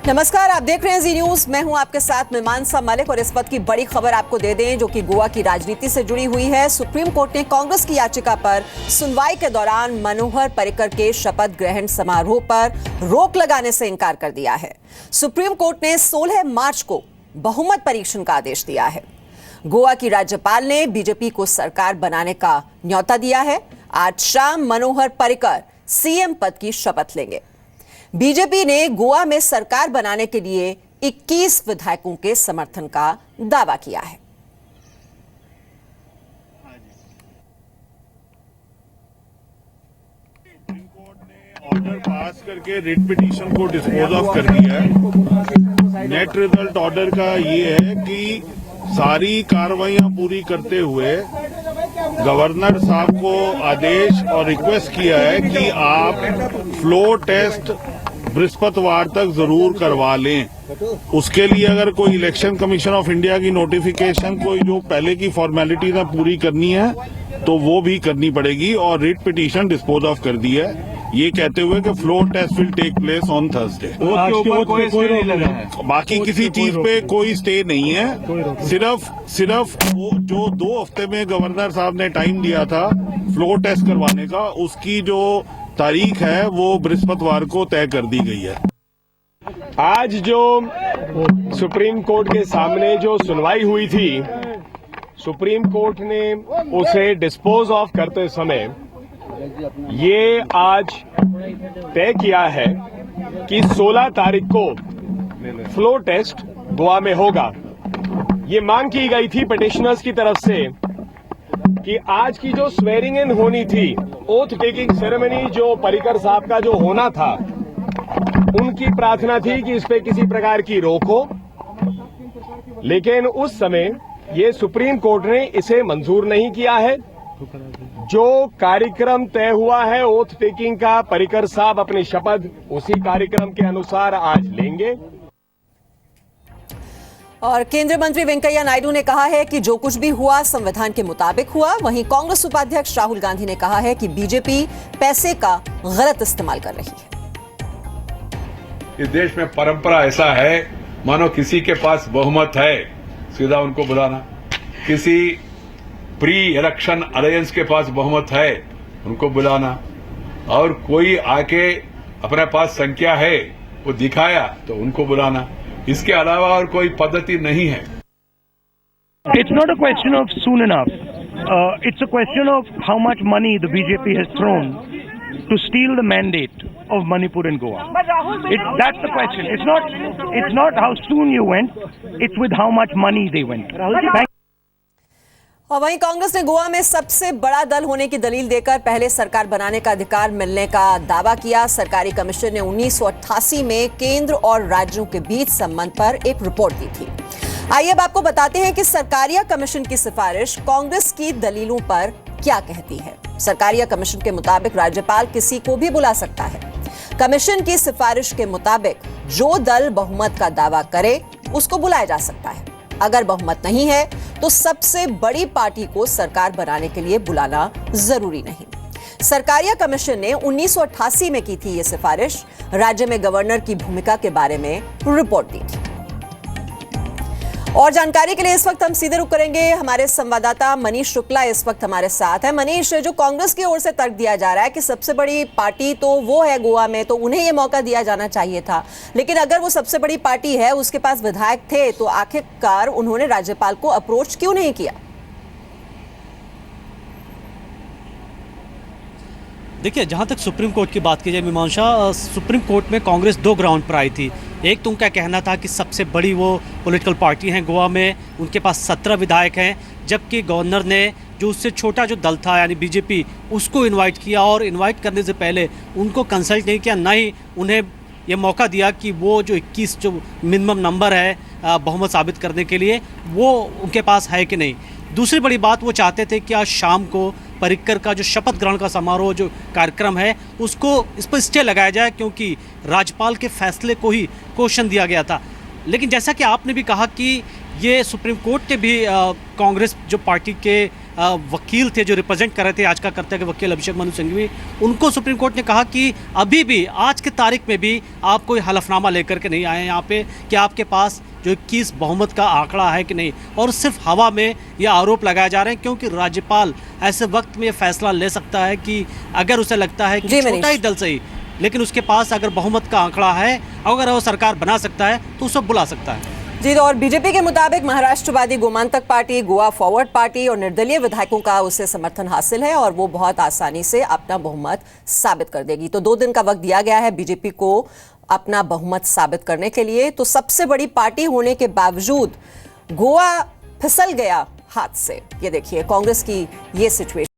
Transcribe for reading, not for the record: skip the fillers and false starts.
नमस्कार, आप देख रहे हैं जी न्यूज। मैं हूं आपके साथ मीमांसा मलिक और इस वक्त की बड़ी खबर आपको दे दें जो कि गोवा की राजनीति से जुड़ी हुई है। सुप्रीम कोर्ट ने कांग्रेस की याचिका पर सुनवाई के दौरान मनोहर पर्रिकर के शपथ ग्रहण समारोह पर रोक लगाने से इनकार कर दिया है। सुप्रीम कोर्ट ने 16 मार्च को बहुमत परीक्षण का आदेश दिया है। गोवा की राज्यपाल ने बीजेपी को सरकार बनाने का न्योता दिया है। आज शाम मनोहर पर्रिकर सीएम पद की शपथ लेंगे। बीजेपी ने गोवा में सरकार बनाने के लिए 21 विधायकों के समर्थन का दावा किया है। सुप्रीम कोर्ट ने ऑर्डर पास करके रिट पिटीशन को डिस्पोज ऑफ कर दिया है। नेट रिजल्ट ऑर्डर का ये है कि सारी कार्रवाइयां पूरी करते हुए गवर्नर साहब को आदेश और रिक्वेस्ट किया है कि आप फ्लो टेस्ट बृहस्पतिवार तक जरूर करवा लें। उसके लिए अगर कोई इलेक्शन कमीशन ऑफ इंडिया की नोटिफिकेशन कोई जो पहले की फॉर्मेलिटीज पूरी करनी है तो वो भी करनी पड़ेगी और रिट पिटीशन डिस्पोज ऑफ कर दी है, ये कहते हुए कि floor test will take place on Thursday. कोई नहीं लगा है। बाकी किसी चीज पे कोई स्टे नहीं है। सिर्फ वो जो 2 हफ्ते में गवर्नर साहब ने टाइम दिया था फ्लोर टेस्ट करवाने का, उसकी जो तारीख है वो बृहस्पतिवार को तय कर दी गई है। आज जो सुप्रीम कोर्ट के सामने जो सुनवाई हुई थी, सुप्रीम कोर्ट ने उसे डिस्पोज ऑफ करते समय ये आज तय किया है कि 16 तारीख को फ्लो टेस्ट गोवा में होगा। ये मांग की गई थी पिटिशनर्स की तरफ से कि आज की जो स्वेरिंग इन होनी थी, ओथ टेकिंग सेरेमनी जो पर्रिकर साहब का जो होना था, उनकी प्रार्थना थी कि इस पे किसी प्रकार की रोक हो, लेकिन उस समय ये सुप्रीम कोर्ट ने इसे मंजूर नहीं किया है। जो कार्यक्रम तय हुआ है ओथ टेकिंग का, पर्रिकर साहब अपनी शपथ उसी कार्यक्रम के अनुसार आज लेंगे। और केंद्रीय मंत्री वेंकैया नायडू ने कहा है कि जो कुछ भी हुआ संविधान के मुताबिक हुआ। वहीं कांग्रेस उपाध्यक्ष राहुल गांधी ने कहा है कि बीजेपी पैसे का गलत इस्तेमाल कर रही है। इस देश में परंपरा ऐसा है, मानो किसी के पास बहुमत है सीधा उनको बुलाना, किसी प्री इलेक्शन अलायंस के पास बहुमत है उनको बुलाना, और कोई आके अपने पास संख्या है वो दिखाया तो उनको बुलाना। इसके अलावा और कोई पद्धति नहीं है। It's not a question of soon enough. It's a question of how much money the BJP has thrown to steal the mandate of Manipur and Goa. That's the question. It's not how soon you went. It's with how much money they went. और वहीं कांग्रेस ने गोवा में सबसे बड़ा दल होने की दलील देकर पहले सरकार बनाने का अधिकार मिलने का दावा किया। सरकारी कमीशन ने 1988 में केंद्र और राज्यों के बीच संबंध पर एक रिपोर्ट दी थी। आइए अब आपको बताते हैं कि सरकारिया कमीशन की सिफारिश कांग्रेस की दलीलों पर क्या कहती है। सरकारिया कमीशन के मुताबिक राज्यपाल किसी को भी बुला सकता है। कमीशन की सिफारिश के मुताबिक जो दल बहुमत का दावा करे उसको बुलाया जा सकता है। अगर बहुमत नहीं है तो सबसे बड़ी पार्टी को सरकार बनाने के लिए बुलाना जरूरी नहीं। सरकारिया कमीशन ने 1988 में की थी यह सिफारिश। राज्य में गवर्नर की भूमिका के बारे में रिपोर्ट दी थी। और जानकारी के लिए इस वक्त हम सीधे रुक करेंगे। हमारे संवाददाता मनीष शुक्ला इस वक्त हमारे साथ है। मनीष, जो कांग्रेस की ओर से तर्क दिया जा रहा है कि सबसे बड़ी पार्टी तो वो है गोवा में, तो उन्हें ये मौका दिया जाना चाहिए था, लेकिन अगर वो सबसे बड़ी पार्टी है, उसके पास विधायक थे, तो आखिरकार उन्होंने राज्यपाल को अप्रोच क्यों नहीं किया? देखिए, जहाँ तक सुप्रीम कोर्ट की बात की जाए मीमांसा, सुप्रीम कोर्ट में कांग्रेस 2 ग्राउंड पर आई थी। एक तो उनका कहना था कि सबसे बड़ी वो पॉलिटिकल पार्टी है गोवा में, उनके पास 17 विधायक हैं, जबकि गवर्नर ने जो उससे छोटा जो दल था यानी बीजेपी, उसको इनवाइट किया और इनवाइट करने से पहले उनको कंसल्ट नहीं किया, ना ही उन्हें ये मौका दिया कि वो जो 21 जो मिनिमम नंबर है बहुमत साबित करने के लिए, वो उनके पास है कि नहीं। दूसरी बड़ी बात, वो चाहते थे कि आज शाम को पर्रिकर का जो शपथ ग्रहण का समारोह जो कार्यक्रम है उसको इस पर स्टे लगाया जाए, क्योंकि राज्यपाल के फैसले को ही क्वेश्चन दिया गया था। लेकिन जैसा कि आपने भी कहा कि ये सुप्रीम कोर्ट ने भी कांग्रेस जो पार्टी के वकील थे जो रिप्रेजेंट कर रहे थे याचिका करते के वकील अभिषेक मनु सिंघवी, उनको सुप्रीम कोर्ट ने कहा कि अभी भी आज की तारीख में भी आप कोई हलफनामा लेकर के नहीं आए हैं यहाँ पे कि आपके पास जो 21 बहुमत का आंकड़ा है कि नहीं, और सिर्फ हवा में ये आरोप लगाए जा रहे हैं क्योंकि राज्यपाल ऐसे वक्त में ये फैसला ले सकता है कि अगर उसे लगता है कि छोटा ही दल सही, लेकिन उसके पास अगर बहुमत का आंकड़ा है, अगर वो सरकार बना सकता है तो उसे बुला सकता है। जी, तो और बीजेपी के मुताबिक Maharashtrawadi Gomantak party, Goa forward party और निर्दलीय विधायकों का उसे समर्थन हासिल है और वो बहुत आसानी से अपना बहुमत साबित कर देगी। तो 2 दिन का वक्त दिया गया है बीजेपी को अपना बहुमत साबित करने के लिए। तो सबसे बड़ी पार्टी होने के बावजूद गोवा फिसल गया हाथ से। ये देखिए कांग्रेस की ये सिचुएशन।